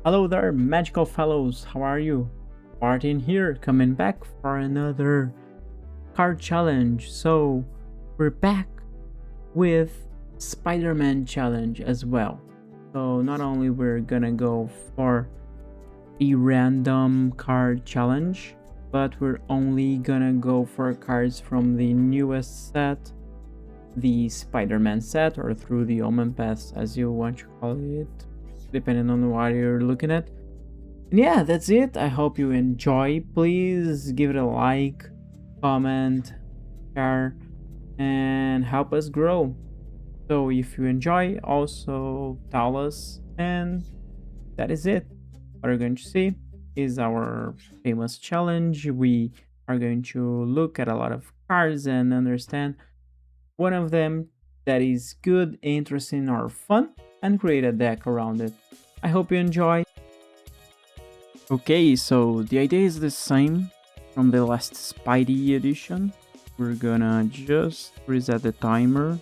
Hello there, magical fellows, how are you? Martin here, coming back for another card challenge. So, we're back with Spider-Man challenge as well. So, not only we're gonna go for a random card challenge, but we're only gonna go for cards from the newest set, the Spider-Man set, or through the Omen Pass, as you want to call it, depending on what you're looking at. And yeah, that's it. I hope you enjoy. Please give it a like, comment, share, and help us grow. So if you enjoy, also tell us. And that is it. What you're going to see is our famous challenge. We are going to look at a lot of cards and understand one of them that is good, interesting, or fun, and create a deck around it. I hope you enjoy. Okay, so the idea is the same from the last Spidey edition. We're gonna just reset the timer.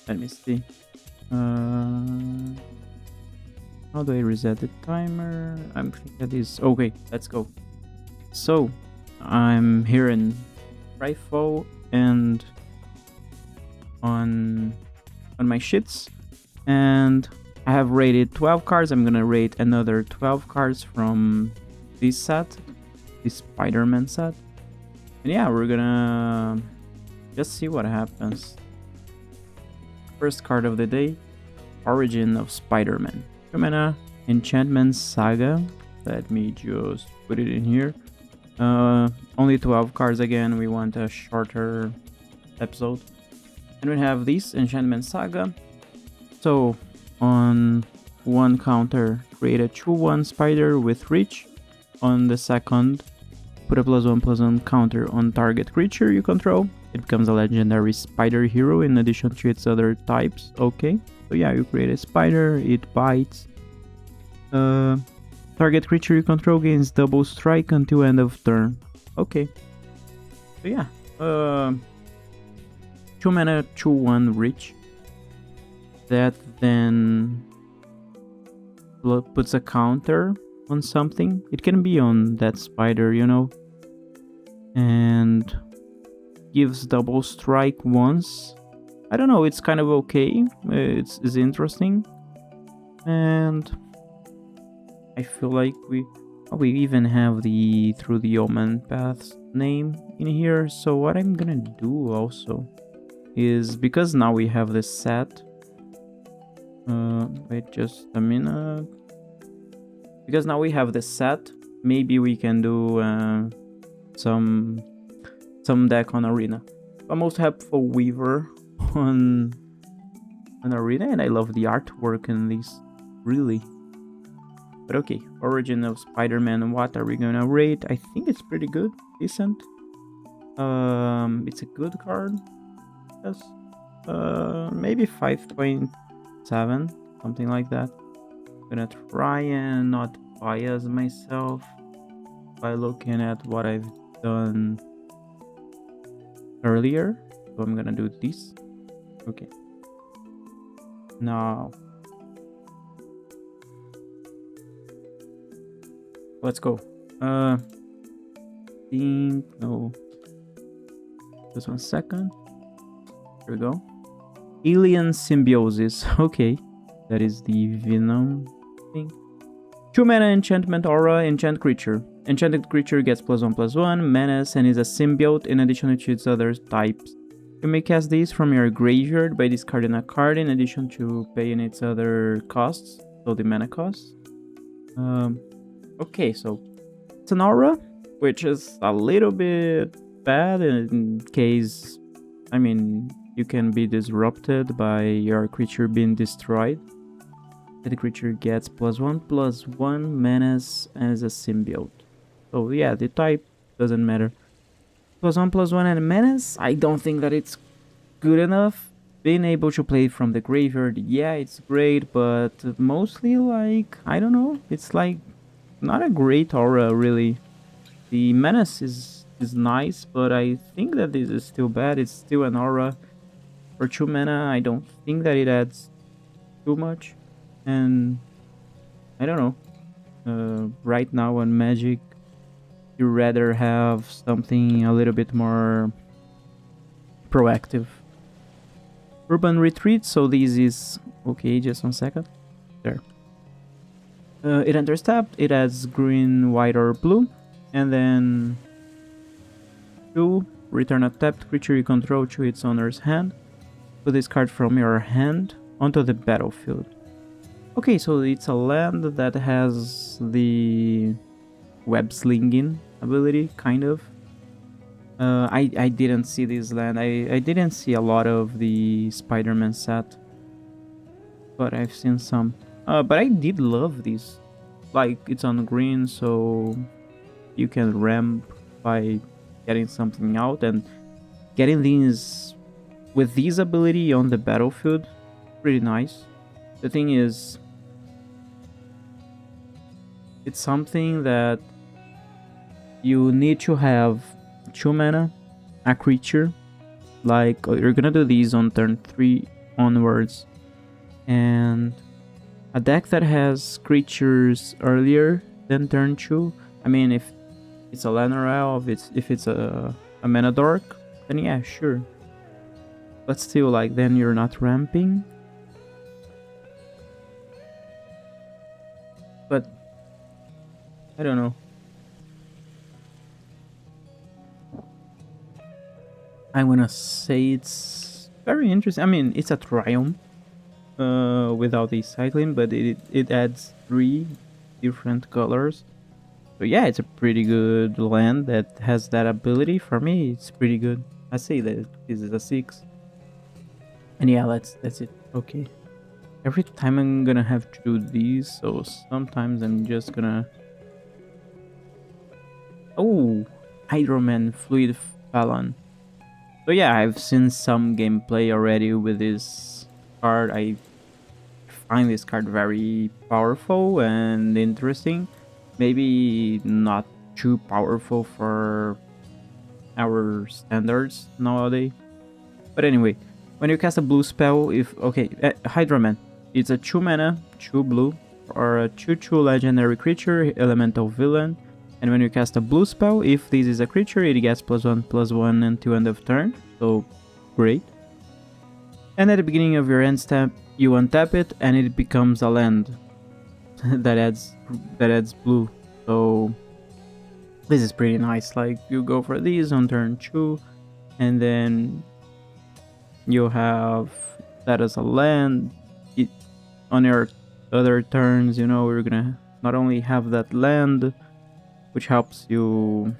Let me see. How do I reset the timer? I'm thinking that is okay. Let's go. So I'm here in Rifle and on my sheets, and I have rated 12 cards. I'm gonna rate another 12 cards from this set, this Spider-Man set. And yeah, we're gonna just see what happens. First card of the day, Origin of Spider-Man. 2 mana, Enchantment Saga. Let me just put it in here. Only 12 cards again, we want a shorter episode. And we have this Enchantment Saga. So on one counter, create a 2/1 spider with reach. On the second, put a +1/+1 counter on target creature you control. It becomes a legendary spider hero in addition to its other types. Okay, so yeah, you create a spider, it bites. Target creature you control gains double strike until end of turn. Okay, so yeah, 2 mana, 2/1 reach. That then puts a counter on something. It can be on that spider, you know, and gives double strike once. I don't know, it's kind of okay. It's interesting, and I feel like we even have the Through the Omen Paths name in here. So what I'm gonna do also is, because now we have this set. Wait just a minute. Because now we have this set, maybe we can do some deck on Arena. I'm most helpful Weaver on Arena, and I love the artwork in this, really. But okay, Origin of Spider-Man, what are we gonna rate? I think it's pretty good, decent. It's a good card. Yes. Maybe 5.7, something like that. I'm gonna try and not bias myself by looking at what I've done earlier. So I'm gonna do this. Okay. Now let's go. No. Just 1 second. Here we go. Alien Symbiosis. Okay. That is the Venom thing. 2 mana enchantment aura, enchant creature. Enchanted creature gets +1/+1, menace, and is a symbiote in addition to its other types. You may cast these from your graveyard by discarding a card in addition to paying its other costs. So the mana costs. Okay, so it's an aura, which is a little bit bad in case, I mean, you can be disrupted by your creature being destroyed. The creature gets +1/+1 menace as a symbiote. So yeah, the type doesn't matter. +1/+1 and menace, I don't think that it's good enough. Being able to play it from the graveyard, yeah, it's great, but mostly, like, I don't know, it's like not a great aura, really. The menace is nice, but I think that this is still bad. It's still an aura. For 2 mana, I don't think that it adds too much. And I don't know. Right now on Magic, you rather have something a little bit more proactive. Urban Retreat, so this is... Okay, just 1 second. There. It enters tapped, it adds green, white, or blue, and then 2, return a tapped creature you control to its owner's hand. Put this card from your hand onto the battlefield. Okay, so it's a land that has the web slinging ability, kind of. I didn't see this land. I didn't see a lot of the Spider-Man set, but I've seen some. But I did love this. Like, it's on green, so you can ramp by getting something out, and getting these with this ability on the battlefield, pretty nice. The thing is, it's something that you need to have 2 mana, a creature, like you're gonna do these on turn 3 onwards, and a deck that has creatures earlier than turn 2. I mean, if it's a land or elf, if it's a mana dork, then yeah, sure. But still, like, then you're not ramping. But I don't know. I wanna say it's very interesting. I mean, it's a triumph without the cycling, but it adds 3 different colors. So yeah, it's a pretty good land that has that ability. For me, it's pretty good. I say that this is a 6. And yeah, that's it. Okay. Every time I'm gonna have to do these, so sometimes I'm just gonna... Oh, Hydroman Fluid Fallon. So yeah, I've seen some gameplay already with this card. I find this card very powerful and interesting. Maybe not too powerful for our standards nowadays. But anyway, when you cast a blue spell, Hydroman, it's a 2 mana, 2 blue, or a 2/2 legendary creature, elemental villain. And when you cast a blue spell, if this is a creature, it gets +1/+1 until end of turn. So, great. And at the beginning of your end step, you untap it, and it becomes a land that adds blue. So, this is pretty nice. Like, you go for these on turn 2, and then you have that as a land. On your other turns, you know, you're gonna not only have that land, which helps you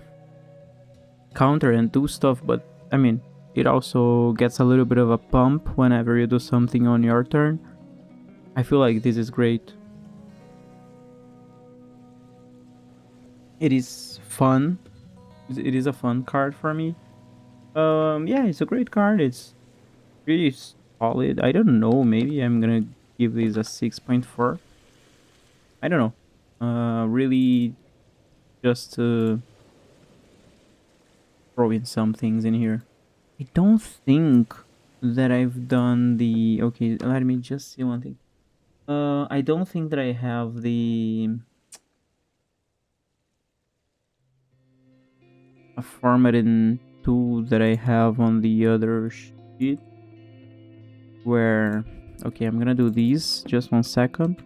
counter and do stuff, but I mean, it also gets a little bit of a pump whenever you do something on your turn. I feel like this is great. It is fun. It is a fun card for me. Yeah, it's a great card. It's really solid. I don't know, maybe I'm gonna give this a 6.4. I don't know. Really just to throw in some things in here. I don't think that I've done the... Okay, let me just see one thing. I don't think that I have the... a formatting tool that I have on the other sheet. Where... Okay, I'm gonna do these. Just 1 second.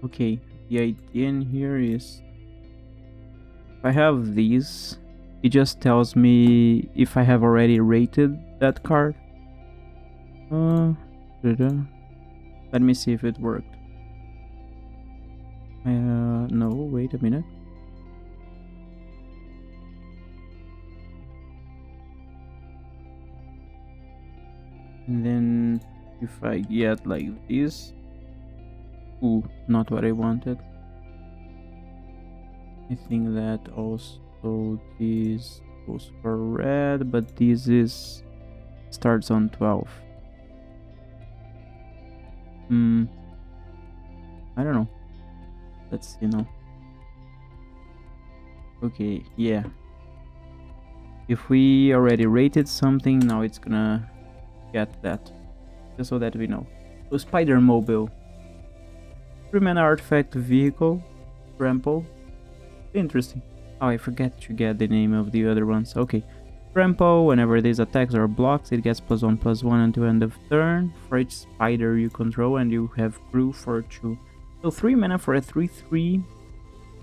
Okay, the idea in here is... If I have these, it just tells me if I have already rated that card. Let me see if it worked. No, wait a minute. And then if I get like this... Ooh, not what I wanted. I think that also this goes for red, but this is starts on 12. I don't know. Let's see now. Okay, yeah. If we already rated something, now it's gonna get that, just so that we know. So Spider Mobile. 3-mana artifact vehicle. Trample. Interesting. Oh, I forget to get the name of the other ones. Okay. Trample, whenever these attacks or blocks, it gets +1/+1 until end of turn for each spider you control, and you have crew for 2. So 3 mana for a 3/3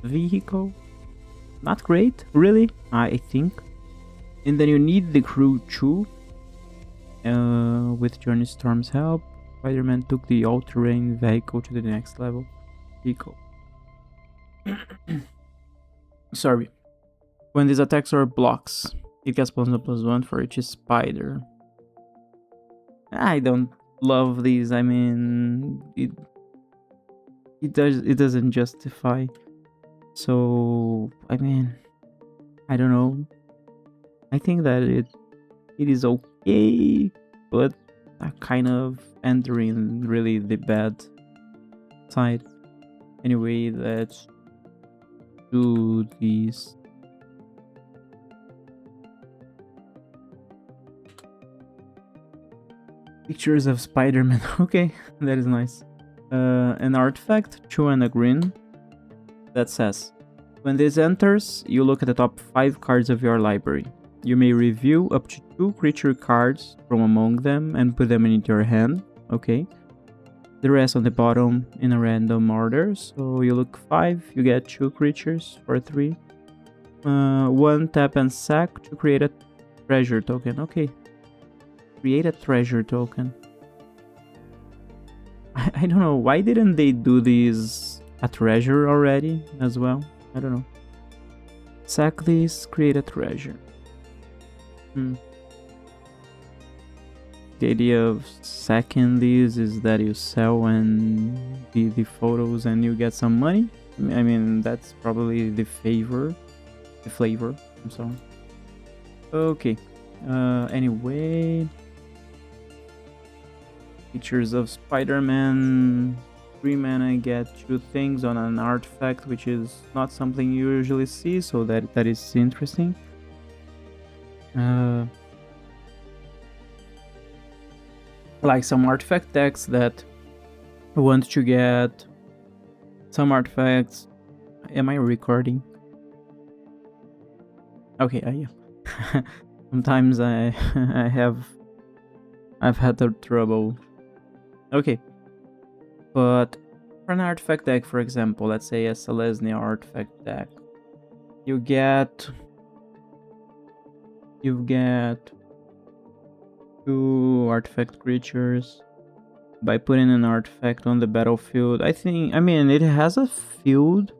vehicle. Not great, really, I think. And then you need the crew 2. With Journey Storm's help, Spider-Man took the all-terrain vehicle to the next level. Vehicle. Sorry. When these attacks or blocks, it gets +1/+1 for each spider. I don't love these. I mean, it doesn't justify. So I mean, I don't know. I think that it is okay, but I kind of entering really the bad side. Anyway, let's do these. Pictures of Spider-Man. Okay, that is nice. An artifact, 2 and a green, that says, when this enters, you look at the top 5 cards of your library. You may review up to 2 creature cards from among them and put them into your hand. Okay. The rest on the bottom in a random order. So you look 5, you get 2 creatures for 3. 1 tap and sack to create a treasure token. Okay. Create a treasure token. I don't know. Why didn't they do this a treasure already as well? I don't know. Sack this, create a treasure. The idea of sacking these is that you sell and the photos and you get some money. I mean, that's probably the flavor. I'm sorry. Okay. Anyway, pictures of Spider-Man. 3 mana, get 2 things on an artifact, which is not something you usually see, so that is interesting. Like some artifact decks that want to get some artifacts. Am I recording? Okay, yeah. Sometimes I've had the trouble. Okay. But for an artifact deck, for example, let's say a Selesnya artifact deck, you get 2 artifact creatures by putting an artifact on the battlefield. I mean, it has a field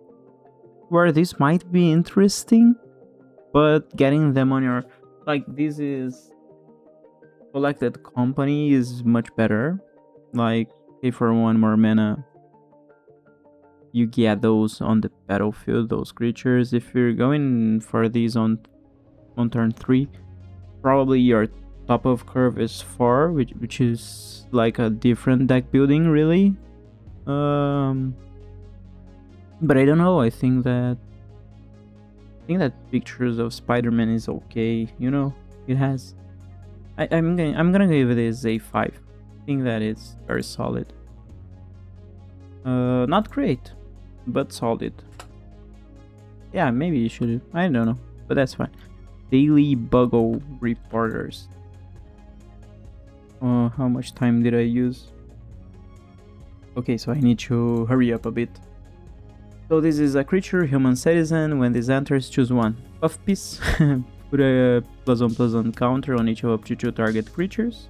where this might be interesting, but getting them on your, like, this is collected company is much better. Like, okay, for 1 more mana, you get those on the battlefield, those creatures. If you're going for these on turn 3, probably your top of curve is 4, which is like a different deck building, really. But I don't know. I think that pictures of Spider-Man is okay. You know, it has. I'm gonna give this a 5. I think that it's very solid. Not great, but solid. Yeah, maybe you should. I don't know, but that's fine. Daily Buggle Reporters. How much time did I use? Okay, so I need to hurry up a bit. So this is a creature, human citizen. When this enters, choose 1 buff piece. Put a +1/+1 counter on each of up to 2 target creatures.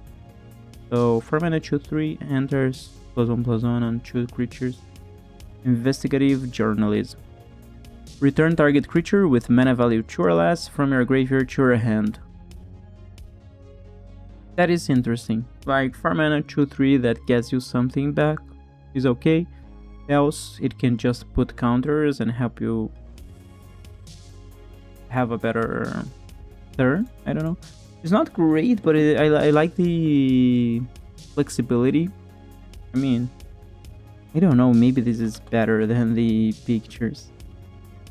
So 4 mana, 2/3 enters, +1/+1 on 2 creatures. Investigative journalism. Return target creature with mana value 2 or less from your graveyard to your hand. That is interesting. Like 4 mana, 2/3 that gets you something back is okay. Else, it can just put counters and help you have a better turn. I don't know. It's not great, but I like the flexibility. I mean, I don't know. Maybe this is better than the pictures.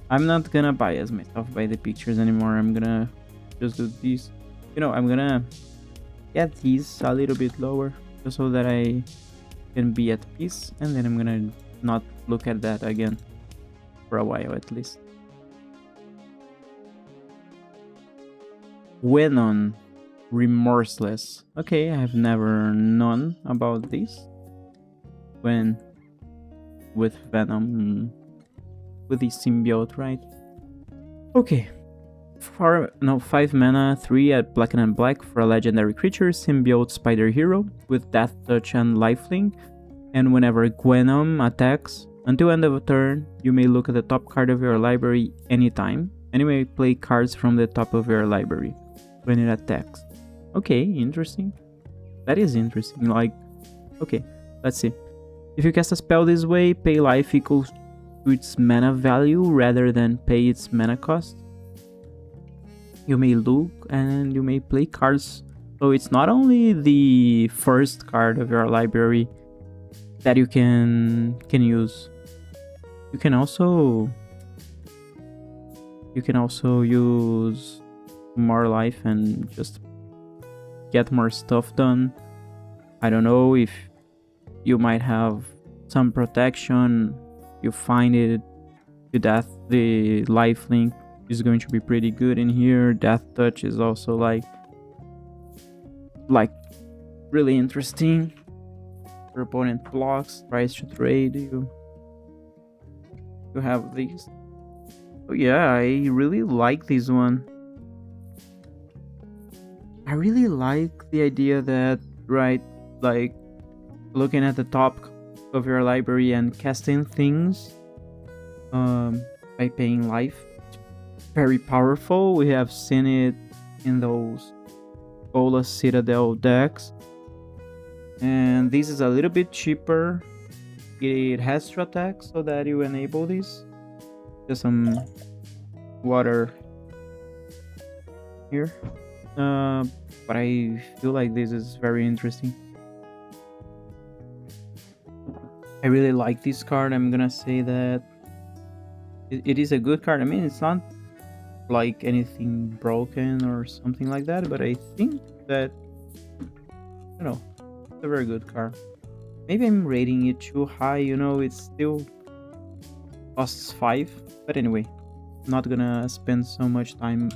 I'm not gonna bias myself by the pictures anymore. I'm gonna just do these. You know, I'm gonna... get these a little bit lower just so that I can be at peace, and then I'm gonna not look at that again for a while at least. Venom, remorseless. Okay, I have never known about this. When with Venom, with the symbiote, right? Okay. 5 mana, 3 at black and black for a legendary creature, symbiote spider hero with death touch and lifelink. And whenever Venom attacks, until end of turn, you may look at the top card of your library anytime, and you may play cards from the top of your library when it attacks. Okay, interesting. That is interesting. Like, okay, let's see. If you cast a spell this way, pay life equals to its mana value rather than pay its mana cost. You may look and you may play cards. So it's not only the first card of your library that you can use. You can also use more life and just get more stuff done. I don't know, if you might have some protection, you find it to death, the lifelink is going to be pretty good in here. Death touch is also like really interesting. Your opponent blocks, tries to trade you. You have these. Oh yeah, I really like this one. I really like the idea that, right, like looking at the top of your library and casting things by paying life. Very powerful. We have seen it in those Bola Citadel decks. And this is a little bit cheaper. It has to attack so that you enable this. Just some water here. But I feel like this is very interesting. I really like this card. I'm gonna say that it is a good card. I mean, it's not like anything broken or something like that, but I think that, you know, it's a very good card. Maybe I'm rating it too high, you know, it still costs 5, but anyway, not gonna spend so much time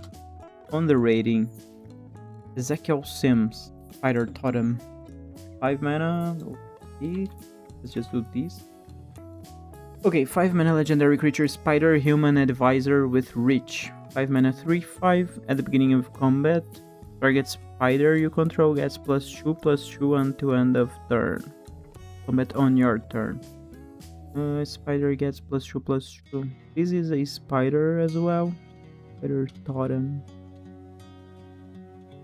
on the rating. Ezekiel Sims, Spider Totem, 5 mana. Okay, let's just do this. Okay, 5 mana legendary creature, Spider Human Advisor with Reach. 5 mana 3/5 at the beginning of combat. Target spider you control gets +2/+2 until end of turn. Combat on your turn. Spider gets +2/+2. This is a spider as well. Spider Totem.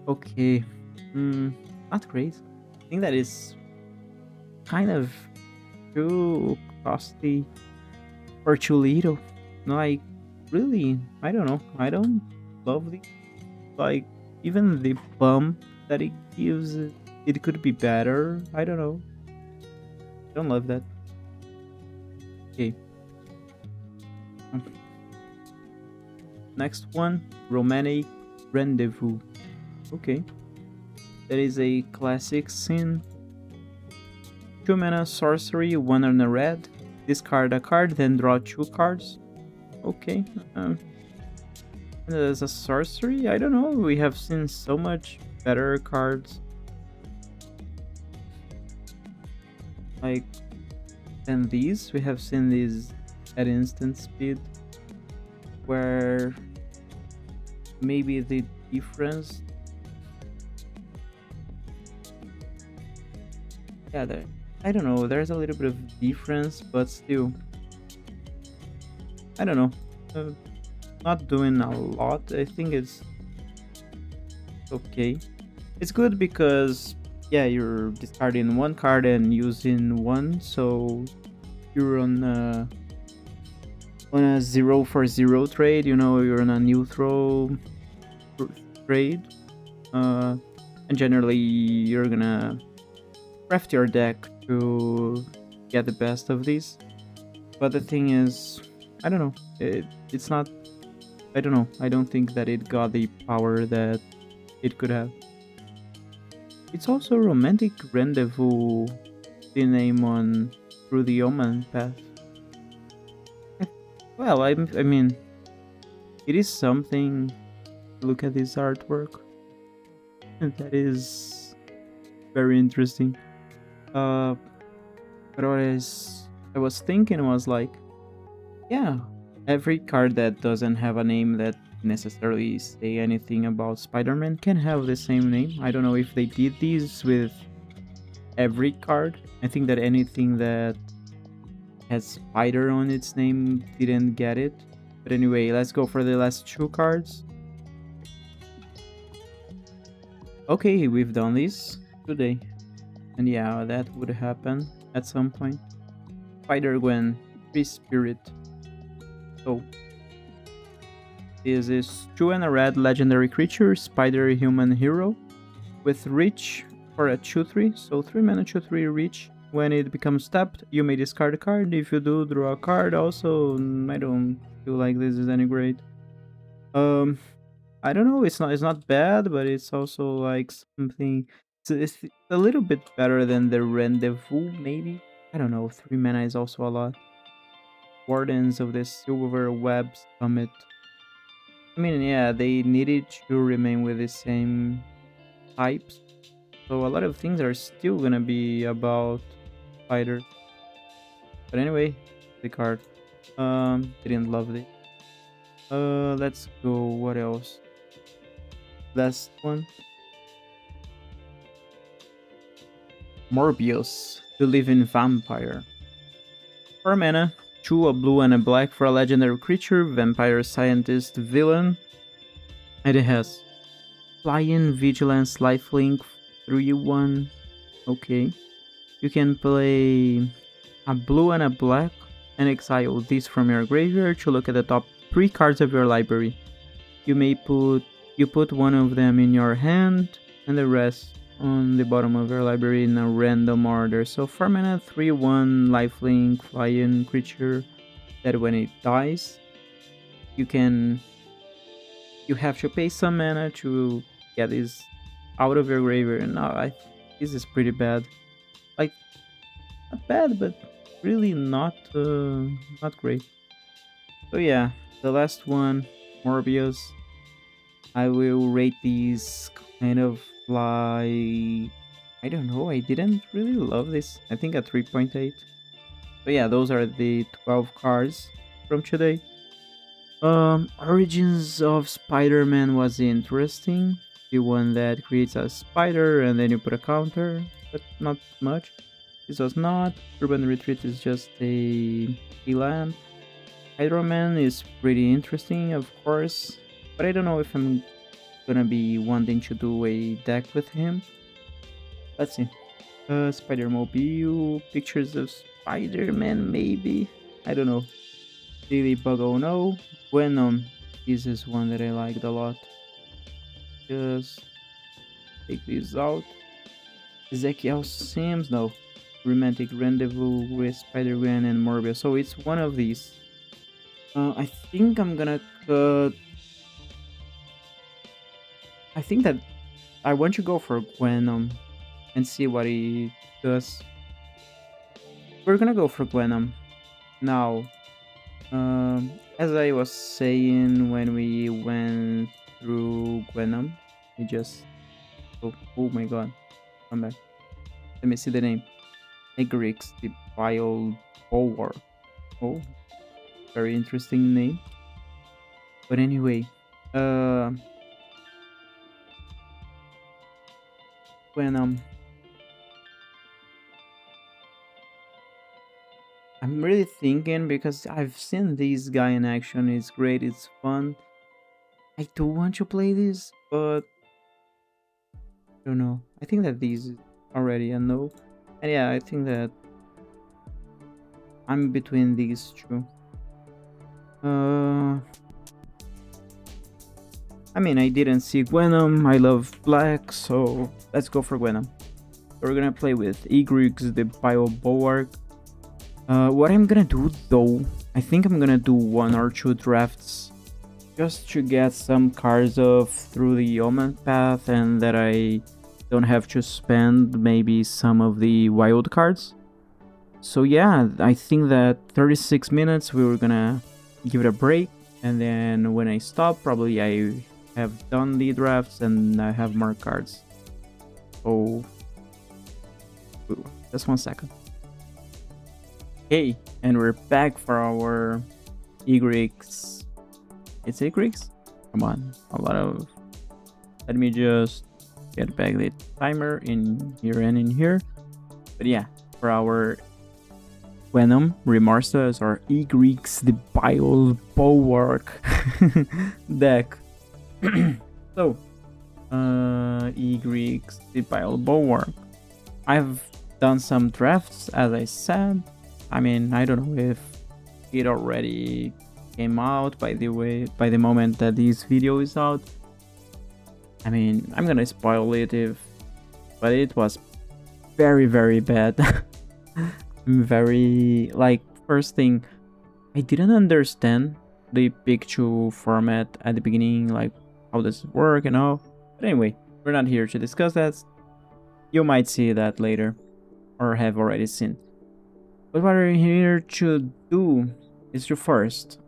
Okay. Not great. I think that is kind of too costly or too little. Like, really, I don't know. I don't love the, like, even the bump that it gives, it could be better. I don't know. Don't love that. Okay. Next one, Romantic Rendezvous. Okay. That is a classic scene. 2 mana sorcery, 1 on a red. Discard a card, then draw 2 cards. Okay. As a sorcery, I don't know. We have seen so much better cards like than these. We have seen these at instant speed, where maybe the difference, yeah, I don't know, there's a little bit of difference, but still, I don't know, not doing a lot. I think it's okay. It's good because, yeah, you're discarding 1 card and using 1, so you're on a 0 for 0 trade, you know, you're on a neutral trade, and generally you're gonna craft your deck to get the best of these. But the thing is, I don't know, it's not, I don't know, I don't think that it got the power that it could have. It's also romantic rendezvous, the name on through the Oman path. Well, I mean, it is something. Look at this artwork. That is very interesting. But what I was thinking was like, yeah, every card that doesn't have a name that necessarily say anything about Spider-Man can have the same name. I don't know if they did this with every card. I think that anything that has Spider on its name didn't get it. But anyway, let's go for the last two cards. Okay, we've done this today. And yeah, that would happen at some point. Spider-Gwen, Free Spirit. So, this is 2 and a red legendary creature, Spider Human Hero, with reach for a 2/3, so 3 mana 2/3 reach. When it becomes tapped, you may discard a card. If you do, draw a card. Also, I don't feel like this is any great. I don't know. It's not bad, but it's also like something. It's a little bit better than the Rendezvous, maybe. I don't know. 3 mana is also a lot. Wardens of the Silver Web Summit. I mean, yeah, they needed to remain with the same types. So a lot of things are still gonna be about Spider. But anyway, the card. Didn't love it. Let's go. What else? Last one. Morbius, the Living Vampire. 4 mana, 2 a blue and a black for a legendary creature, vampire scientist villain. And it has Flying, Vigilance, Lifelink, 3/1. Okay. You can play a blue and a black and exile these from your graveyard to look at the top 3 cards of your library. You put one of them in your hand and the rest on the bottom of your library in a random order. So 4 mana, 3/1 lifelink flying creature that when it dies, you have to pay some mana to get this out of your graveyard. Now this is pretty bad. Like, not bad, but really not great. So yeah, the last one, Morbius. I will rate these kind of like, I don't know, I didn't really love this. I think a 3.8. But yeah, those are the 12 cards from today. Origins of Spider-Man was interesting. The one that creates a spider and then you put a counter, but not much. This was not. Urban Retreat is just a land. Hydro-Man is pretty interesting, of course, but I don't know if I'm gonna be wanting to do a deck with him. Let's see. Spider-Mobile, pictures of Spider-Man, maybe? I don't know. Daily Bug, oh no. Venom, this is one that I liked a lot. Just take this out. Ezekiel Sims, no. Romantic Rendezvous with Spider-Gwen and Morbius. So it's one of these. I think I'm gonna cut. I think that I want to go for Gwenom and see what he does. We're gonna go for Gwenom. Now, as I was saying when we went through Gwenom, we just... Oh my god. Come back. Let me see the name. Negrix, the Vile Bulwark. Oh, very interesting name. But anyway, when I'm really thinking, because I've seen this guy in action. It's great, it's fun. I do want to play this, but I don't know. I think that this is already a no. And yeah, I think that I'm between these two. I mean, I didn't see Gwenom. I love black, so let's go for Gwenom. We're gonna play with Egrix, the Bio Bulwark. What I'm gonna do though, I think I'm gonna do 1 or 2 drafts just to get some cards of through the Omen path, and that I don't have to spend maybe some of the wild cards. So yeah, I think that 36 minutes we were gonna give it a break, and then when I stop, probably I have done the drafts and I have more cards. Oh, just 1 second. Okay, and we're back for our Egrics. It's Egrics? Come on, a lot of... Let me just get back the timer in here and in here. But yeah, for our Venom Remorses or Egrics the Bile Bulwark deck. So, Egrics the Bile Bulwark. I've done some drafts, as I said. I mean, I don't know if it already came out by the moment that this video is out. I mean, I'm gonna spoil it but it was very, very bad. Very, like, first thing, I didn't understand the picture format at the beginning, like how does it work and all. But anyway, we're not here to discuss that. You might see that later, or have already seen. But what we're here to do is to first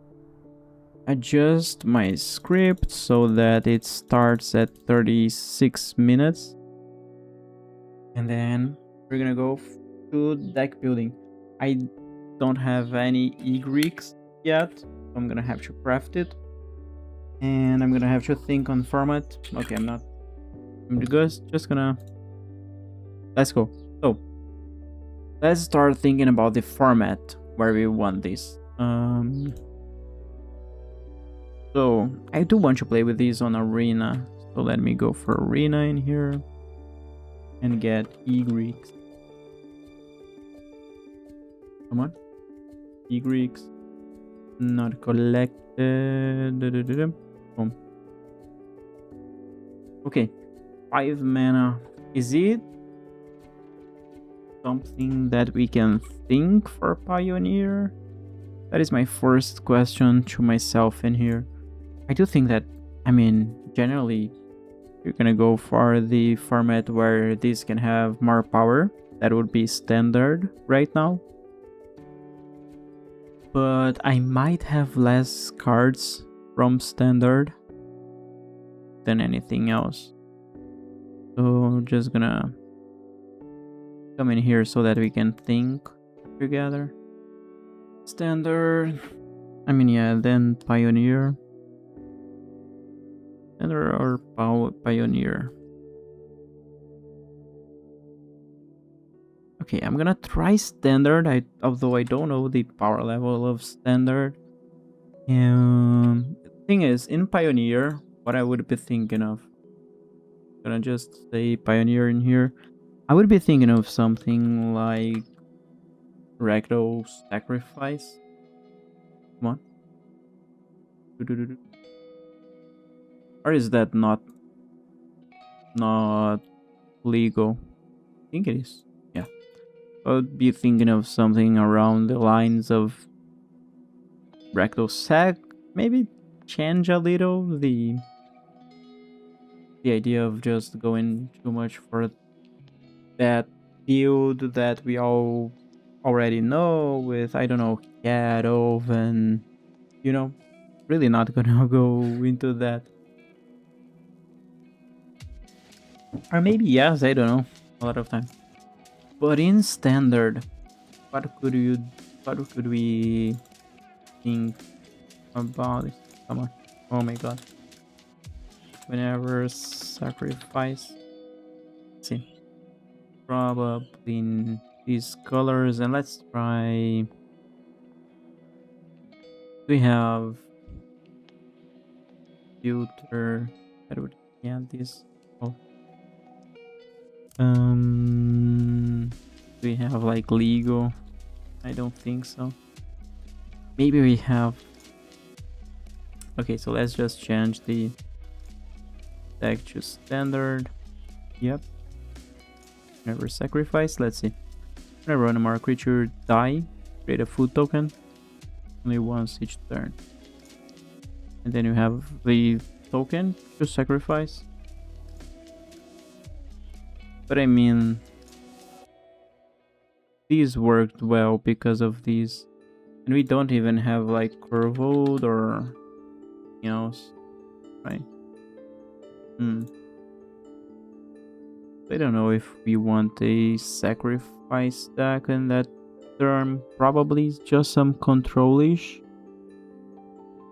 adjust my script so that it starts at 36 minutes. And then we're gonna go to deck building. I don't have any Egrics yet, so I'm gonna have to craft it. And I'm gonna have to think on format. Okay, I'm just gonna... Let's go. So, let's start thinking about the format where we want this. So, I do want to play with these on Arena. So let me go for Arena in here. And get Egrics. Come on. Egrics. Not collected. Boom. Okay. 5 mana. Is it something that we can think for Pioneer? That is my first question to myself in here. I do think that, I mean, generally, you're gonna go for the format where this can have more power. That would be standard right now. But I might have less cards from standard than anything else. So just gonna come in here so that we can think together. Standard. I mean, yeah, then Pioneer. Standard or Pioneer. Okay, I'm gonna try standard. Although I don't know the power level of standard. Thing is, in Pioneer, what I would be thinking of. I'm gonna just say Pioneer in here. I would be thinking of something like Rectal Sacrifice. Come on. Or is that not legal? I think it is. Yeah. I would be thinking of something around the lines of Rectal Sac. Maybe change a little the idea of just going too much for that build that we all already know with, I don't know, Cattle and, you know, really not gonna go into that. Or maybe yes, I don't know, a lot of times. But in standard, what could we think about it? Come on. Oh my god. Whenever sacrifice. Let's see. Probably in these colors, and let's try. We have filter. That would, yeah, this. Oh. We have like legal. I don't think so. Maybe we have. Okay, so let's just change the deck to standard. Yep. Never sacrifice. Let's see. Whenever one more creature die, create a food token. Only once each turn. And then you have the token to sacrifice. But I mean, these worked well because of these. And we don't even have like curved or anything else, right? I don't know if we want a sacrifice deck in that term. Probably just some control-ish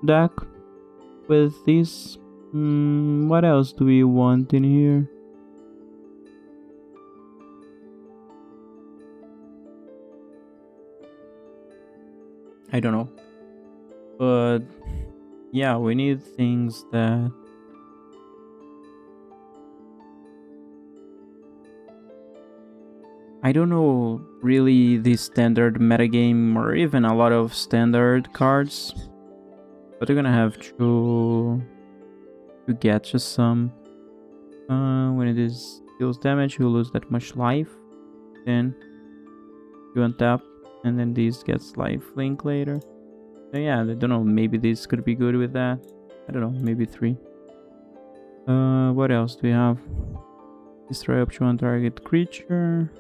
deck with this. What else do we want in here? I don't know. But yeah, we need things that I don't know really the standard metagame or even a lot of standard cards. But you're gonna have to get just some. When it is deals damage, you lose that much life. Then you untap, and then this gets life link later. So yeah, I don't know. Maybe this could be good with that. I don't know. Maybe 3. What else do we have? Destroy up to 1 target creature.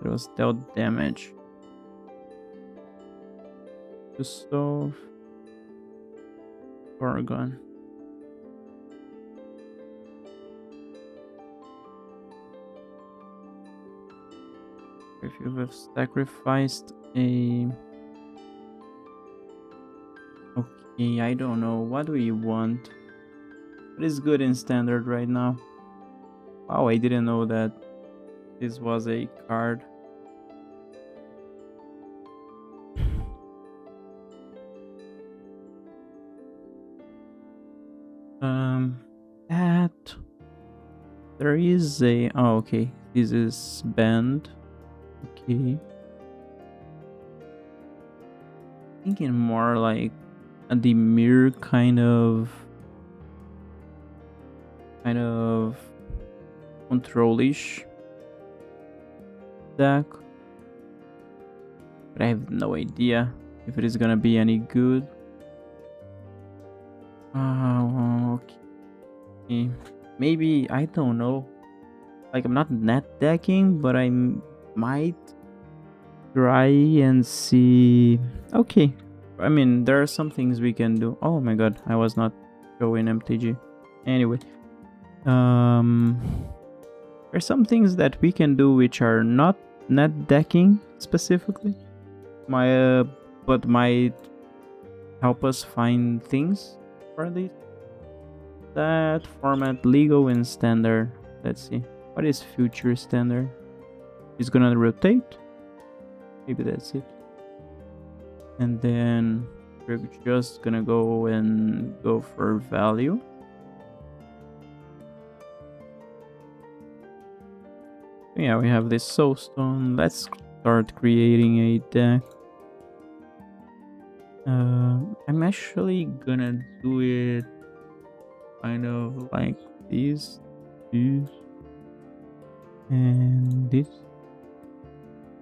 It was dealt damage. To stove. Oregon. If you have sacrificed a... Okay, I don't know. What do we want? What is good in standard right now? Wow, I didn't know that this was a card. That... There is a... Oh, okay. This is banned. Okay. Thinking more like a Demir kind of control-ish deck. But I have no idea if it is gonna be any good. Okay. Maybe, I don't know. Like, I'm not net decking, but I might try and see. Okay. I mean, there are some things we can do. Oh my god, I was not showing MTG. Anyway. There's some things that we can do which are not net decking specifically. But might help us find things for these. That format legal and standard. Let's see. What is future standard? It's gonna rotate. Maybe that's it. And then we're just gonna go for value. Yeah, we have this soulstone. Let's start creating a deck. I'm actually gonna do it kind of like this, and this,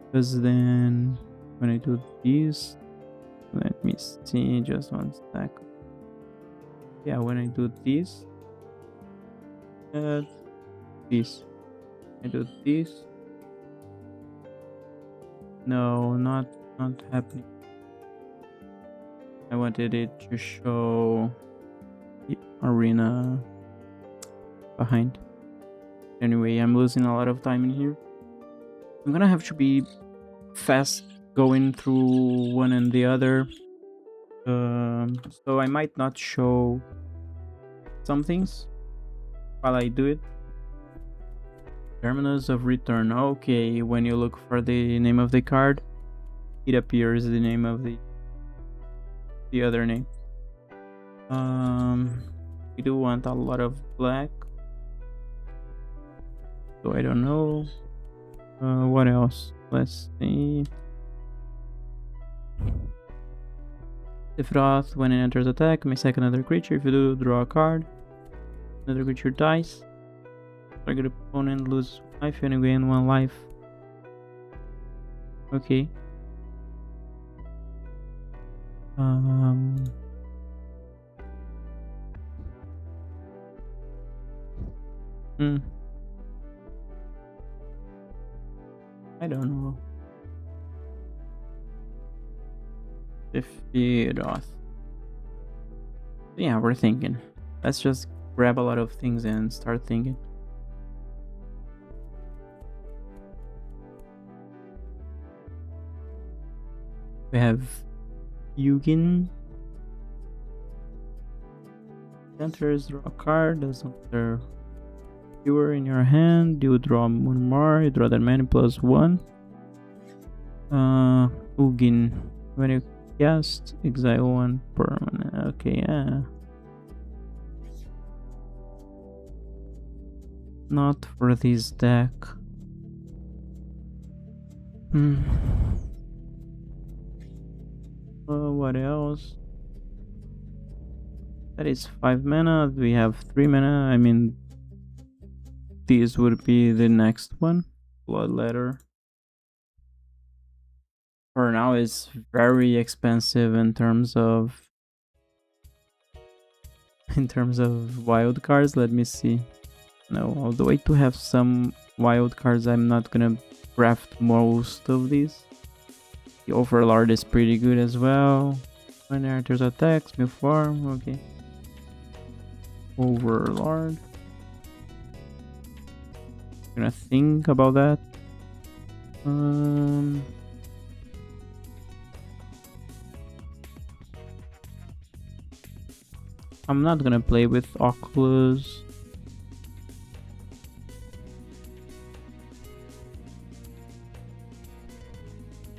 because then when I do this, let me see, just 1 sec. Yeah, when I do this, this, I do this. No, not happening. I wanted it to show the arena behind. Anyway, I'm losing a lot of time in here. I'm gonna have to be fast going through one and the other. So I might not show some things while I do it. Terminus of return. Okay, when you look for the name of the card, it appears the name of the other name. We do want a lot of black, so I don't know. What else? Let's see. If Froth, when it enters attack, may sack another creature. If you do, draw a card. Another creature dies. Target opponent loses life and you gain 1 life. Okay. Hmm. I don't know. Defeat off. Yeah, we're thinking. Let's just grab a lot of things and start thinking. We have Yugin. Enters, draw a card. Does enter fewer in your hand. You draw one more. You draw that many plus one. Ugin. When you cast, exile one permanent. Okay, yeah. Not for this deck. What else? That is 5 mana. We have 3 mana. I mean, this would be the next one. Bloodletter. For now, it's very expensive in terms of wild cards. Let me see. No, although I do have some wild cards, I'm not gonna craft most of these. The Overlord is pretty good as well. When enters attacks, new farm, okay. Overlord. Gonna think about that. I'm not gonna play with Oculus.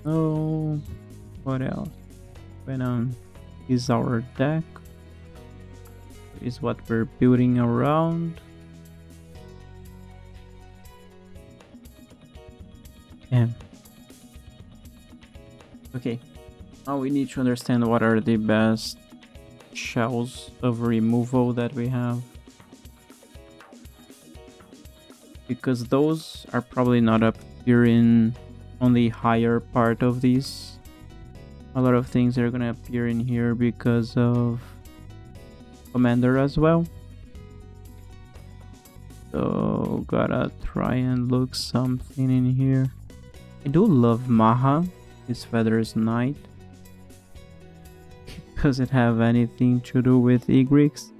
Oh, what else? Venom is our deck. Is what we're building around. Yeah. Okay. Now we need to understand what are the best shells of removal that we have. Because those are probably not up here on the higher part of these. A lot of things are gonna appear in here because of Commander as well. So gotta try and look something in here. I do love Maha, his Feathers Knight. Does it have anything to do with Egrix?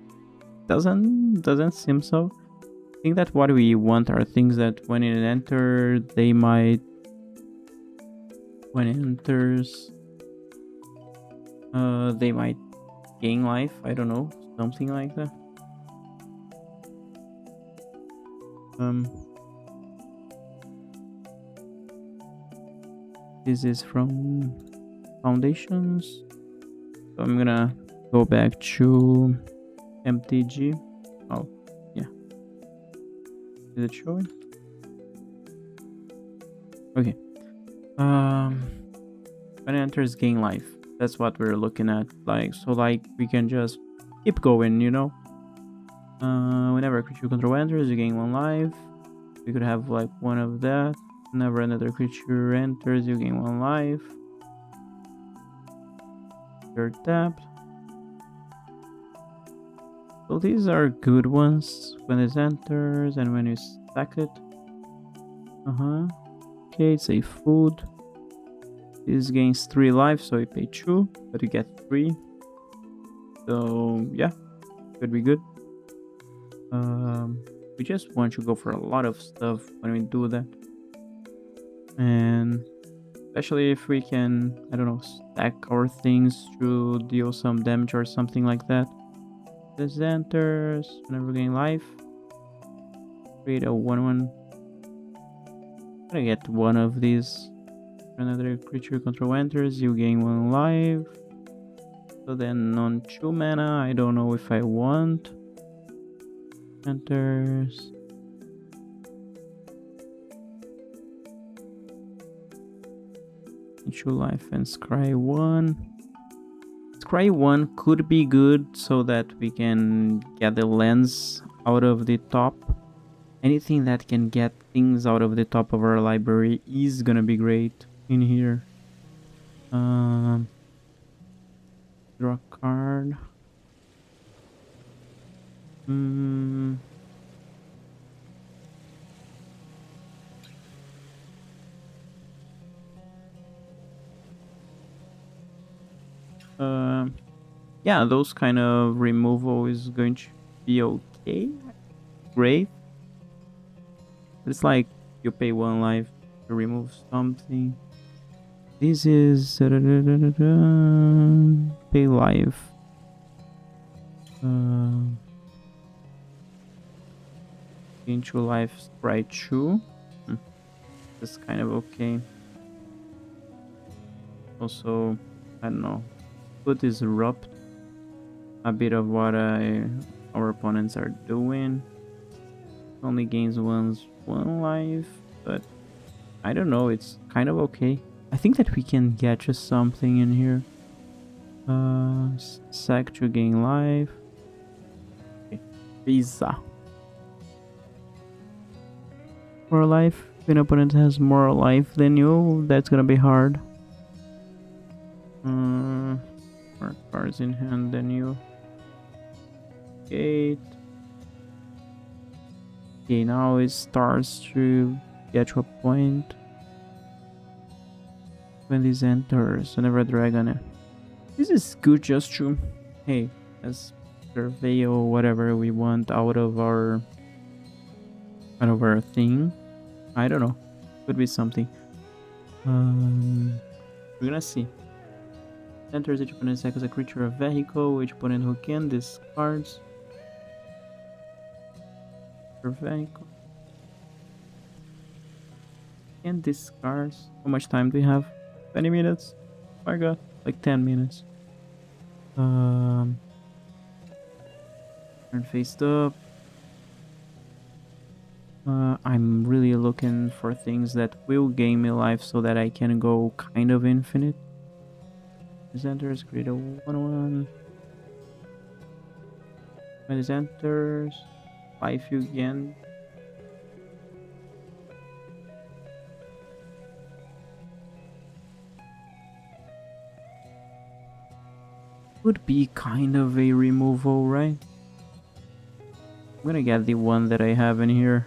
Doesn't seem so. I think that what we want are things that when it enters, they might... When it enters... they might gain life, I don't know. Something like that. This is from Foundations. So I'm gonna go back to MTG. Oh, yeah. Is it showing? Okay. When it enters, gain life. That's what we're looking at. Like, so like we can just keep going, you know. Whenever a creature you control enters, you gain 1 life. We could have like one of that. Whenever another creature enters, you gain 1 life. You're tapped. So these are good ones when it enters and when you stack it. Okay, it's a food. This gains 3 life, so you pay 2, but you get 3. So yeah, could be good. We just want to go for a lot of stuff when we do that. And especially if we can, I don't know, stack our things to deal some damage or something like that. This enters, whenever gain life. Create a 1/1. I'm gonna get one of these. Another creature control enters, you gain 1 life. So then on 2 mana, I don't know if I want. Enters. Two life and scry 1. Scry 1 could be good so that we can get the lens out of the top. Anything that can get things out of the top of our library is gonna be great in here. Draw a card. Yeah, those kind of removal is going to be okay, great. It's like you pay 1 life to remove something. This is pay life. Into life sprite 2. That's kind of okay. Also, I don't know. Could disrupt a bit of what our opponents are doing. Only gains one life, but I don't know. It's kind of okay. I think that we can get just something in here. Sack to gain life. Okay. Visa. More life. If an opponent has more life than you, that's gonna be hard. More cards in hand than you. Gate. Okay, now it starts to get to a point. When this enters, whenever a dragon. This is good just to, hey, as survey or whatever we want out of our thing. I don't know. Could be something. We're gonna see. Enters, each opponent sack as a creature or vehicle. Each opponent who can discards per vehicle. Can discards. How much time do we have? 20 minutes. Oh my god, like 10 minutes. Turn faced up. I'm really looking for things that will gain me life so that I can go kind of infinite. Presenters, create a 1/1. When it enters, life you gain. Would be kind of a removal, right? I'm gonna get the one that I have in here.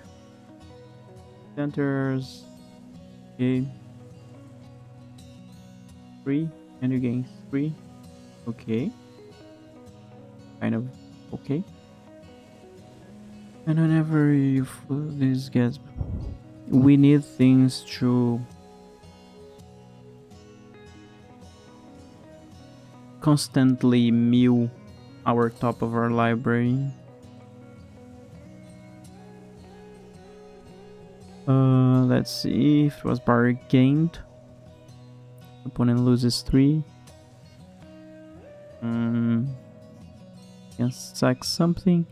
Enters. Okay. 3, and you gain 3. Okay. Kind of okay. And whenever this gets, we need things to constantly mill our top of our library. Let's see if it was bargained. Opponent loses 3. Can sack something.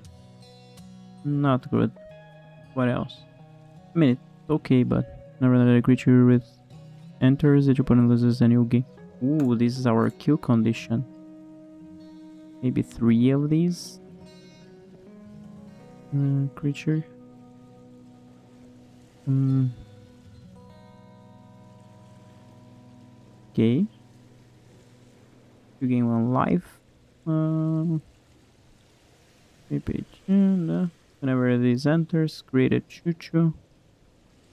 Not good. What else? I mean, it's okay, but never let a creature with enters, each opponent loses and you gain. Ooh, this is our kill condition. Maybe 3 of these. Creature. Okay. You gain 1 life. Maybe whenever this enters, create a choo-choo.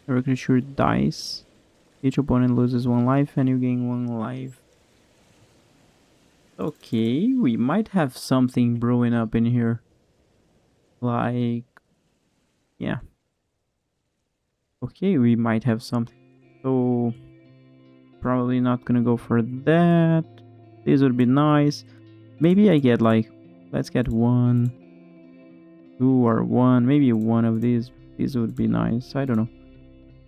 Every creature dies. Each opponent loses 1 life and you gain 1 life. Okay, we might have something brewing up in here. Like, yeah. Okay, we might have something. So, probably not gonna go for that. This would be nice. Maybe I get like, let's get 1, 2, or 1. Maybe 1 of these. These would be nice. I don't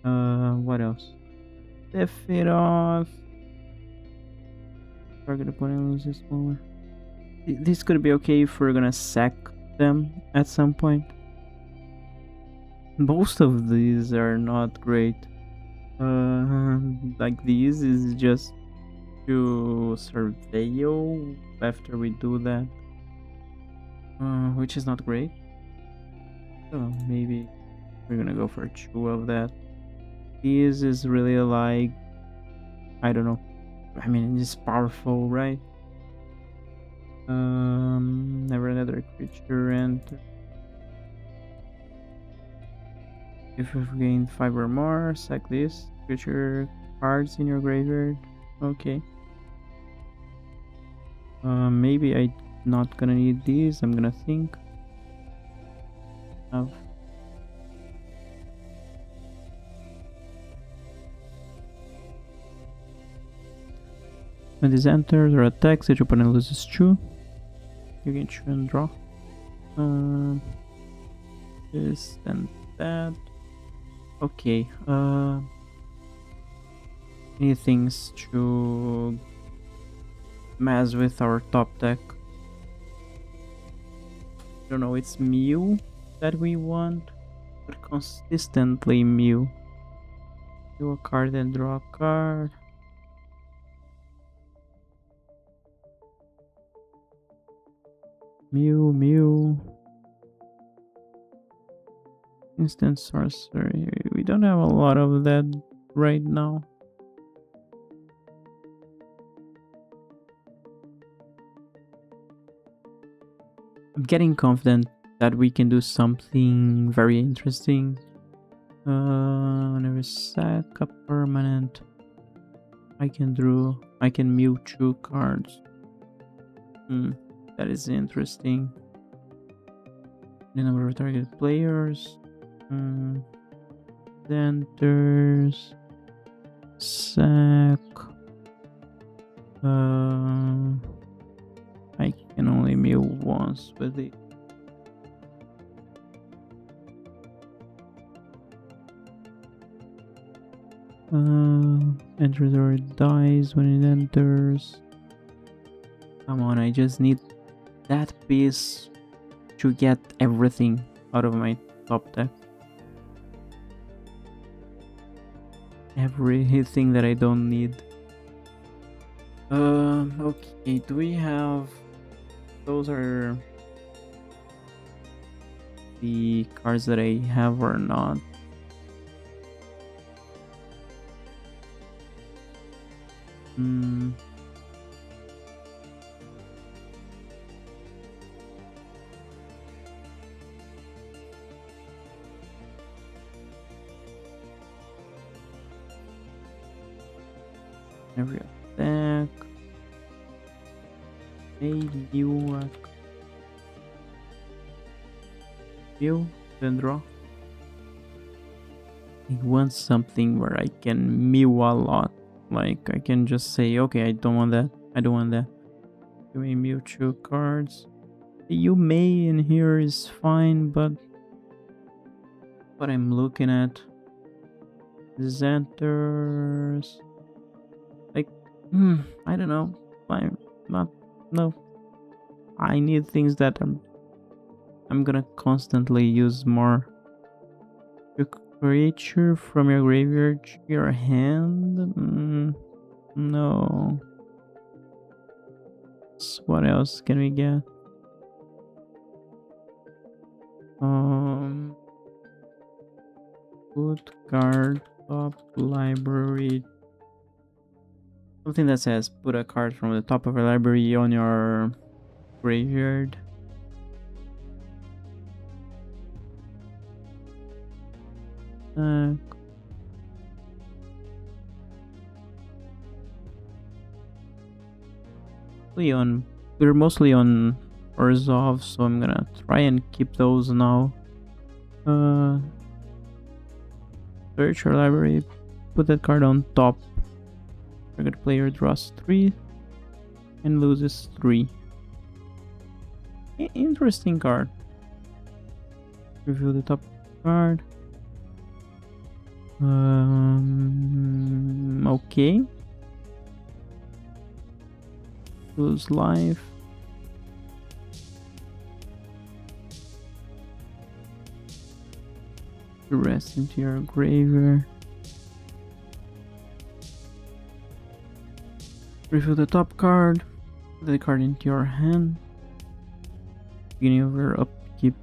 know. What else? F it off. Target opponent loses 1. This could be okay if we're gonna sack them at some point. Most of these are not great. Like these is just to surveil after we do that, which is not great. So maybe we're gonna go for 2 of that. This is really like, I don't know. I mean, it's powerful, right? Never another creature enter. If you've gained 5 or more, sack this creature cards in your graveyard. Okay. Maybe I'm not gonna need these. I'm gonna think of. When this enters or attacks, each opponent loses 2. You can choose and draw. This and that. Okay. Any things to mess with our top deck? I don't know. It's Mew that we want, but consistently Mew. Do a card and draw a card. Mew. Instant sorcery. We don't have a lot of that right now. I'm getting confident that we can do something very interesting. Whenever sack a permanent, I can mute 2 cards. That is interesting. The number of target players. Centers. Sack. I can only mute once with it. Enters or it dies when it enters. Come on, I just need that piece to get everything out of my top deck. Everything that I don't need. Okay, do we have... Those are the cards that I have or not? Every attack. You then draw. I want something where I can mew a lot. Like I can just say, okay, I don't want that. Give me mew 2 cards. You may in here is fine, but what I'm looking at is enters. Like, I don't know. No. I need things that I'm gonna constantly use more. Your creature from your graveyard to your hand? No. So what else can we get? Put card top library. Something that says put a card from the top of a library on your graveyard. We're mostly on Orzhov, so I'm gonna try and keep those now. Search your library, put that card on top. Target player draws 3 and loses 3. Interesting card. Review the top card. Okay. Lose life. Rest into your graveyard. Reveal the top card. Put the card into your hand. Beginning of your upkeep.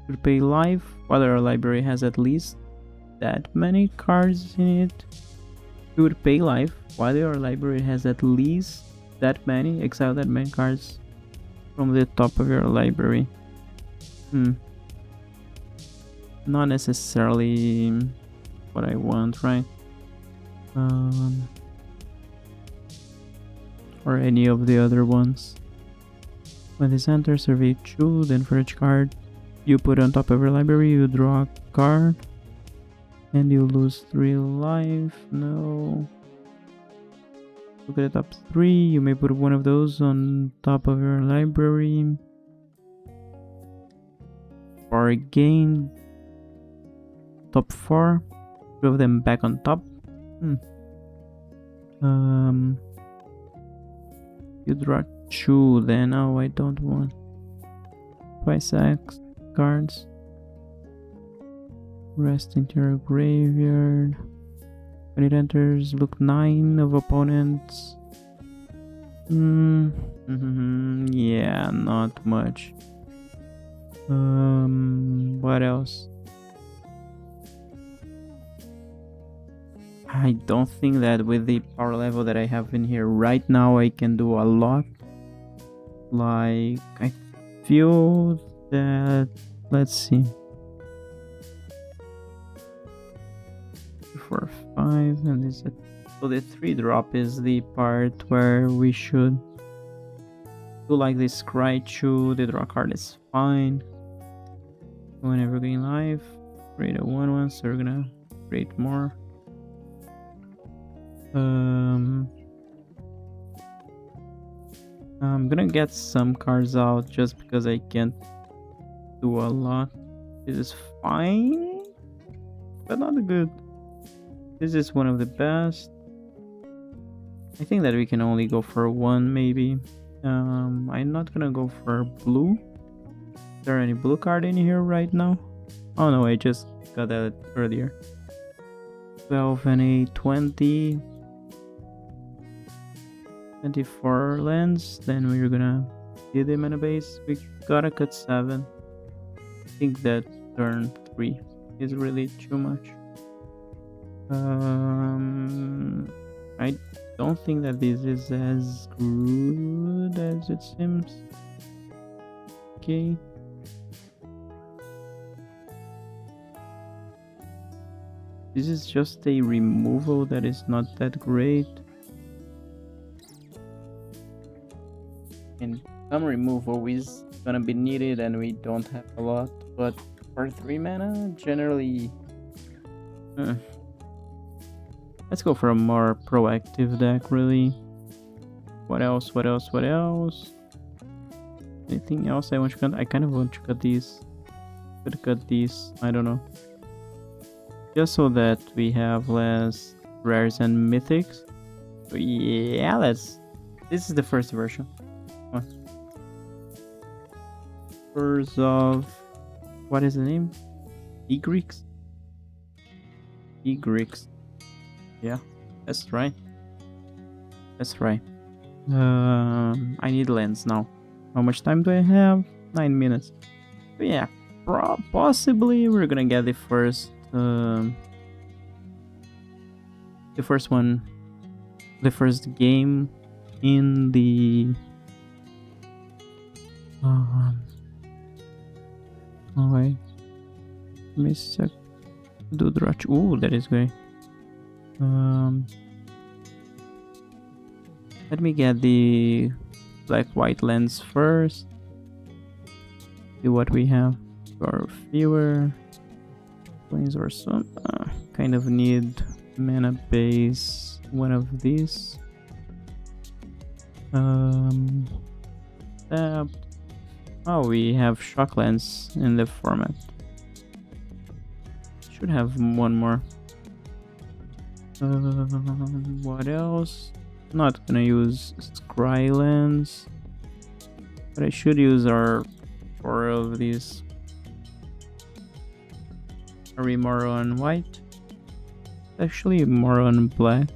To pay life, while our library has at least that many cards in it. You would pay life while your library has at least that many, exile that many cards from the top of your library. Not necessarily what I want, right? or any of the other ones. When this enters, survey 2, then for each card you put on top of your library, you draw a card. And you lose 3 life. No. Look at the top 3. You may put one of those on top of your library. For gain. Top 4. 2 of them back on top. You draw 2 then. Oh, I don't want. Twice X cards. Rest into your graveyard. When it enters, look 9 of opponents. Yeah, not much. What else? I don't think that with the power level that I have in here right now, I can do a lot. Like, I feel that... Let's see. 4, 5, and this. So the 3 drop is the part where we should do like this. Cry 2, the draw card is fine. Whenever getting life, create a 1/1, so we're gonna create more. I'm gonna get some cards out just because I can't do a lot. This is fine, but not good. This is one of the best. I think that we can only go for 1 maybe. I'm not gonna go for blue. Is there any blue card in here right now? Oh no, I just got that earlier. 12 and a 20. 24 lands. Then we're gonna hit him in a base. We gotta cut 7. I think that turn 3 is really too much. I don't think that this is as good as it seems. Okay. This is just a removal that is not that great. And some removal is gonna be needed and we don't have a lot. But for 3 mana, generally... Let's go for a more proactive deck, really. What else? Anything else I want to cut? I kind of want to cut these. Could cut these. I don't know. Just so that we have less rares and mythics. So yeah, this is the first version. First of... What is the name? Egrix? Yeah, that's right. I need lens now. How much time do I have? 9 minutes. But yeah, possibly we're gonna get the first game in the wait, let me check. Do Drach. Ooh, that is great. Let me get the black-white lens first. See what we have. Or fewer planes or some. Kind of need mana base. One of these. Tapped. Oh, we have shock lens in the format. Should have one more. What else? Not gonna use Scry lens, but I should use our 4 of these. Are we more on white? Actually, more on black.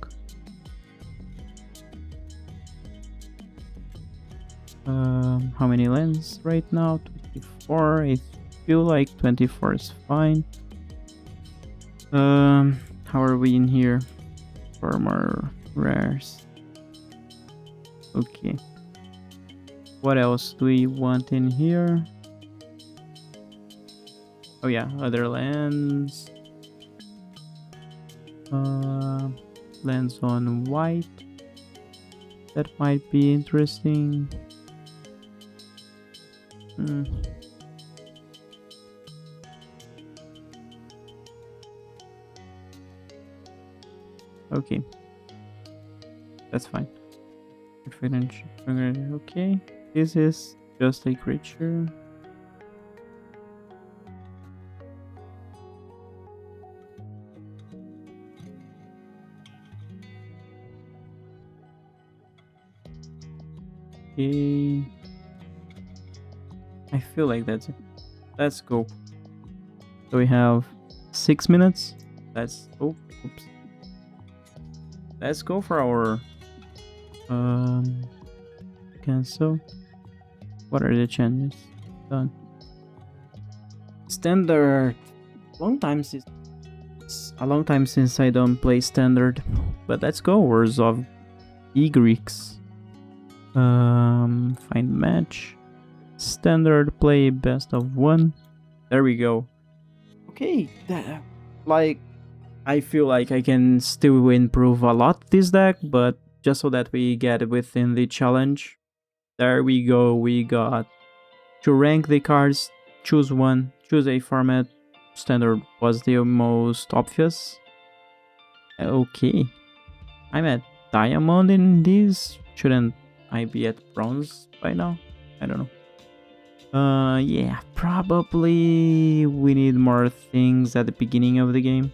How many lens right now? 24. I feel like 24 is fine. How are we in here? 4 more rares. Okay. What else do we want in here? Oh yeah, other lands. Lands on white. that might be interesting. Okay, that's fine. Okay, this is just a creature. Okay, I feel like that's it. Let's go. So we have 6 minutes. Let's oops. Let's go for our cancel. What are the changes? Done. Standard. A long time since I don't play standard. But let's go. Words of Greeks. Find match. Standard play best of 1. There we go. Okay, like I feel like I can still improve a lot this deck, but just so that we get within the challenge. There we go. We got to rank the cards, choose one, choose a format. Standard was the most obvious. Okay, I'm at diamond in this. Shouldn't I be at bronze by now? I don't know. Yeah, probably we need more things at the beginning of the game.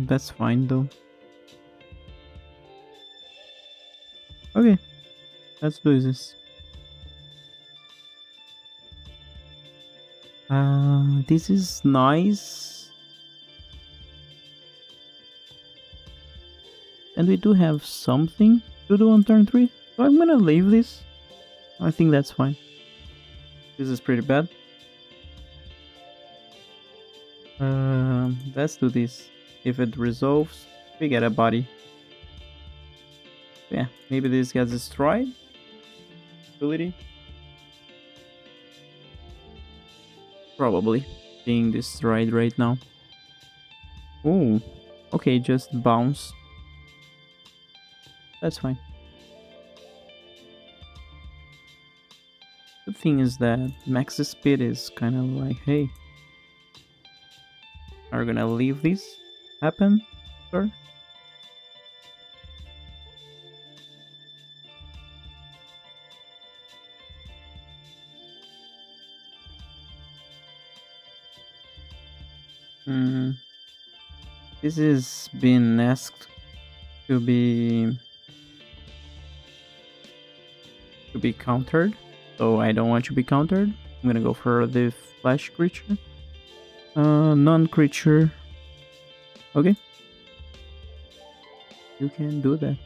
That's fine though. Okay, let's do this. This is nice. And we do have something to do on turn 3. So I'm gonna leave this. I think that's fine. This is pretty bad. Let's do this. If it resolves, we get a body. Yeah, maybe this gets destroyed. Ability. Probably being destroyed right now. Oh, okay, just bounce. That's fine. The thing is that max speed is kind of like, hey, are we gonna leave this happen, sir? This is being asked to be countered, so I don't want to be countered. I'm gonna go for the flash creature. Non-creature. Okay. You can do that.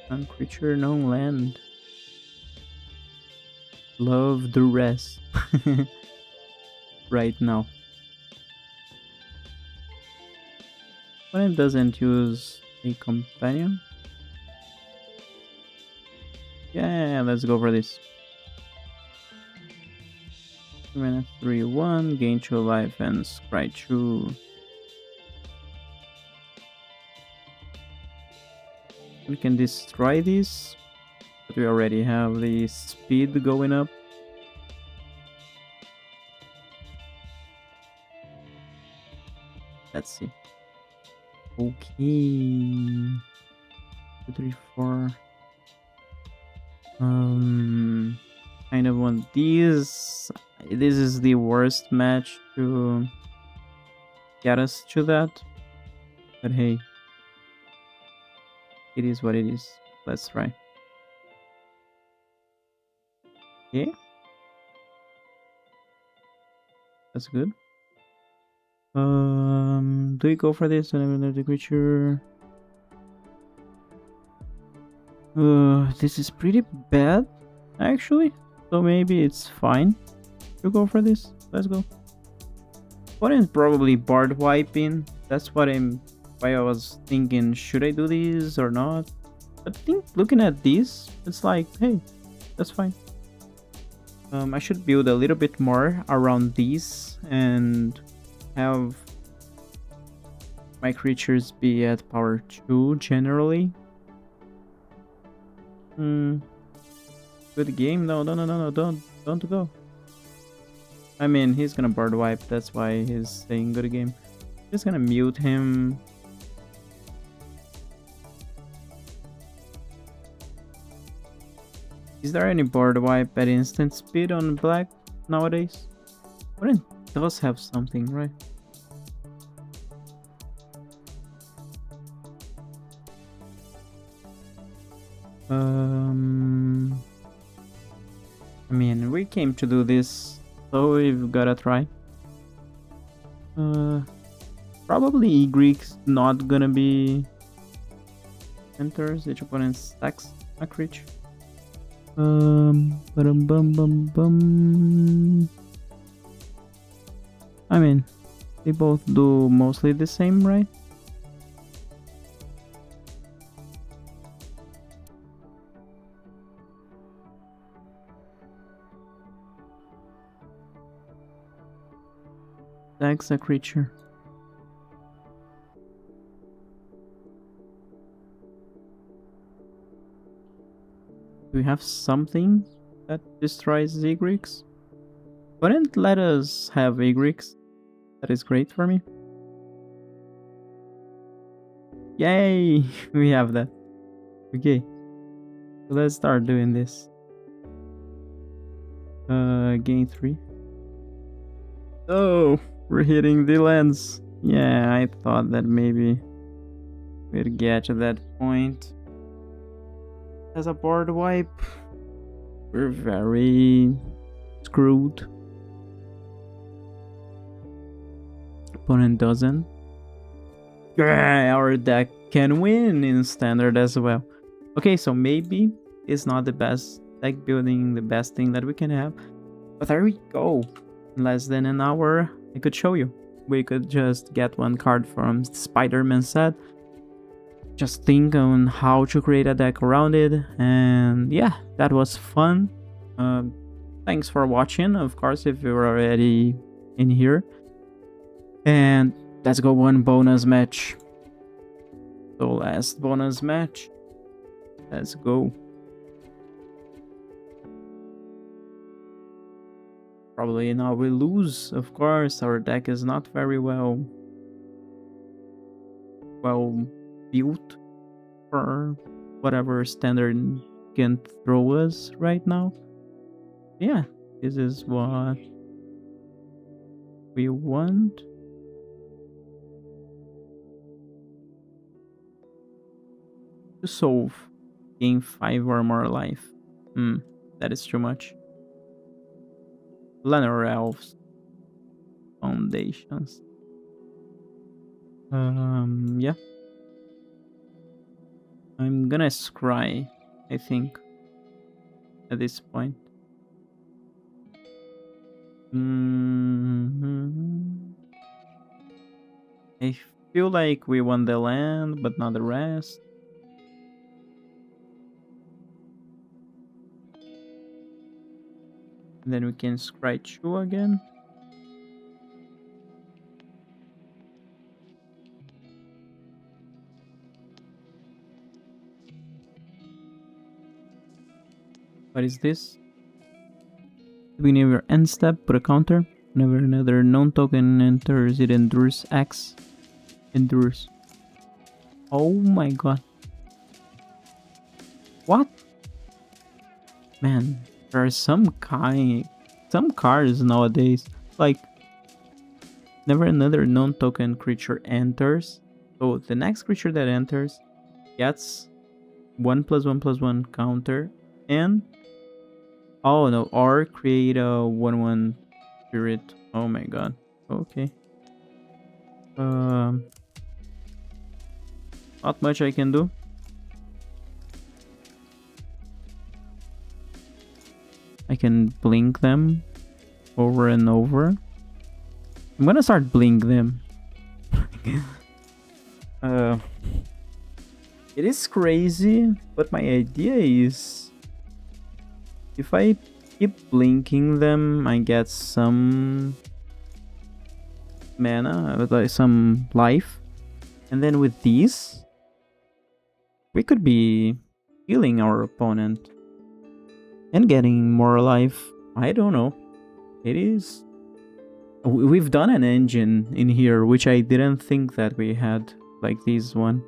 Non-creature, non-land. Love the rest. Right now. Opponent doesn't use a companion. Yeah, let's go for this. 3/1, gain 2 life and scry 2. We can destroy this, but we already have the speed going up. Let's see. Okay. 2, 3, 4. Kind of want these. This is the worst match to get us to that. But hey, it is what it is. Let's try. Okay. That's good. Do we go for this? Another creature. This is pretty bad, actually. So maybe it's fine to go for this. Let's go. What is probably board wiping? That's why I was thinking, should I do this or not? But looking at this, it's like, hey, that's fine. I should build a little bit more around these and have my creatures be at power 2 generally. Good game. No, don't go. I mean, he's gonna board wipe, that's why he's saying good game. Just gonna mute him. Is there any board wipe at instant speed on black nowadays? Wouldn't does have something, right? I mean, we came to do this, so we've gotta try. Probably Greek's not gonna be enters. Each opponent stacks a creature. I mean, they both do mostly the same, right? Stacks a creature. Do we have something that destroys Greeks? Wouldn't let us have Greeks. That is great for me. Yay! We have that. Okay. So let's start doing this. Gain 3. Oh, we're hitting the lands. Yeah, I thought that maybe we'd get to that point. As a board wipe, we're very screwed. Opponent doesn't. Yeah, our deck can win in standard as well. Okay, so maybe it's not the best deck building, the best thing that we can have. But there we go. In less than an hour, I could show you. We could just get one card from Spider-Man set. Just think on how to create a deck around it. And yeah, that was fun. Thanks for watching, of course, if you're already in here. And let's go one bonus match. So last bonus match. Let's go. Probably now we lose, of course. Our deck is not very well built for whatever standard can throw us right now. Yeah, this is what we want. To solve. Gain 5 or more life. That is too much. Lunar Elves. Foundations. Yeah. I'm gonna scry, I think, at this point. I feel like we won the land, but not the rest. And then we can scry 2 again. What is this? Beginning of your end step, put a counter. Whenever another non-token enters, it endures X. Endures. Oh my god. What? Man, there are some cards nowadays. Like, whenever another non-token creature enters, so the next creature that enters gets 1/1/1 counter and oh no, or create a 1/1 spirit. Oh my god. Okay. Not much I can do. I can blink them over and over. I'm gonna start blink them. It is crazy, but my idea is if I keep blinking them, I get some mana, with like some life. And then with these, we could be healing our opponent and getting more life. I don't know. It is... We've done an engine in here, which I didn't think that we had, like this one.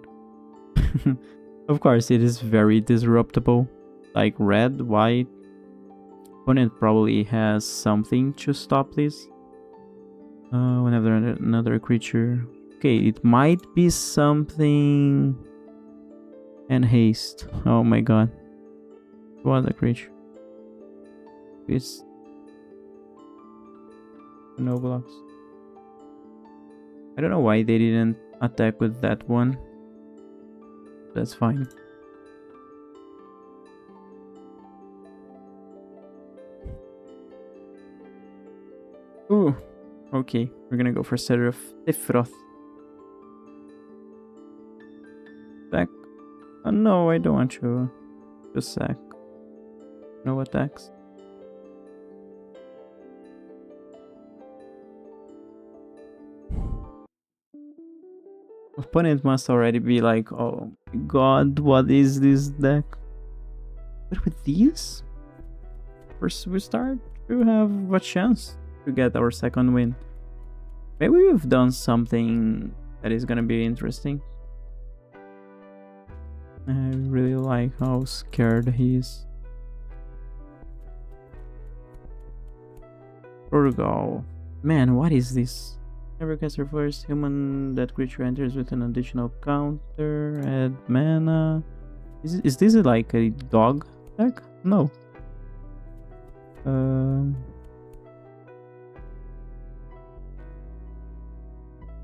Of course, it is very disruptible. Like red, white. Opponent probably has something to stop this. Whenever another creature... Okay, it might be something... And haste. Oh my god. What a creature. It's... No blocks. I don't know why they didn't attack with that one. That's fine. Ooh. Okay, we're gonna go for Sephiroth. Sack. Oh no, I don't want to sack. No attacks. Opponent must already be like, oh my god, what is this deck? But with these, first we start to have a chance to get our second win. Maybe we've done something that is gonna be interesting. I really like how scared he is. Urgal. Man, what is this? Never cast your first human, that creature enters with an additional counter, add mana. Is this like a dog deck? No.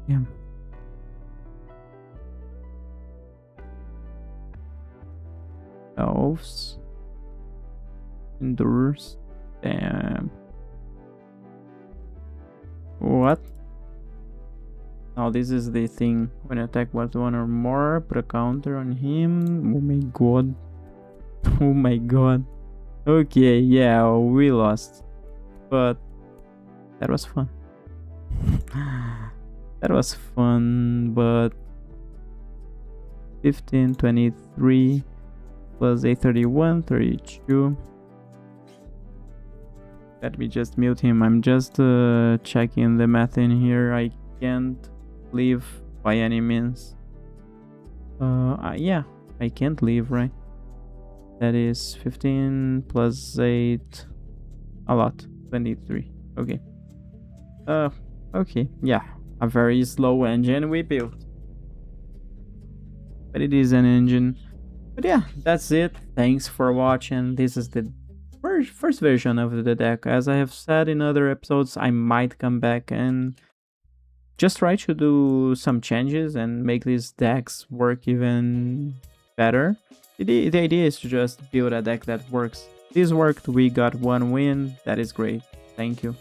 Yeah. Elves. Endorsed. Damn. What? Now this is the thing. When you attack with one or more, put a counter on him. Oh my god. Oh my god. Okay, yeah, we lost. But that was fun. That was fun, but 15, 23 plus a 31, 32. Let me just mute him. I'm just checking the math in here. I can't leave by any means. Yeah, I can't leave, right? That is 15 plus 8. A lot. 23. Okay. Okay. Yeah. A very slow engine we built. But it is an engine. But yeah, that's it. Thanks for watching. This is the first version of the deck. As I have said in other episodes, I might come back and just try to do some changes and make these decks work even better. The idea is to just build a deck that works. This worked, we got one win, that is great. Thank you.